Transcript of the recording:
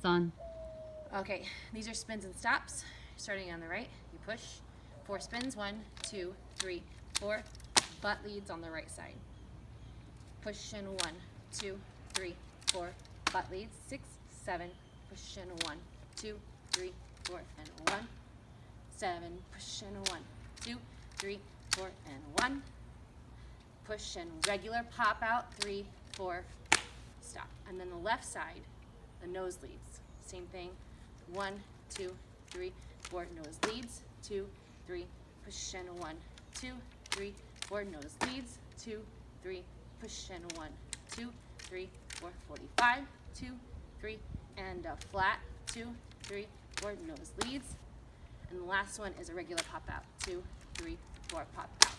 done. Okay, these are spins and stops. Starting on the right, you push. 4 spins, 1, 2, 3, 4. Butt leads on the right side. Push and 1, 2, 3, 4. Butt leads, 6, 7. Push and 1, 2, 3, 4, and 1. 7. Push and 1, 2, 3, 4, and 1. Push and regular pop out, 3, 4, stop. And then the left side, the nose leads. Same thing, 1, 2, 3, 4, nose leads, 2, 3, push and 1, 2, 3, 4, nose leads, 2, 3, push and 1, 2, 3, 4, 45, 2, 3, and a flat, 2, 3, 4, nose leads. And the last one is a regular pop out, 2, 3, 4, pop out.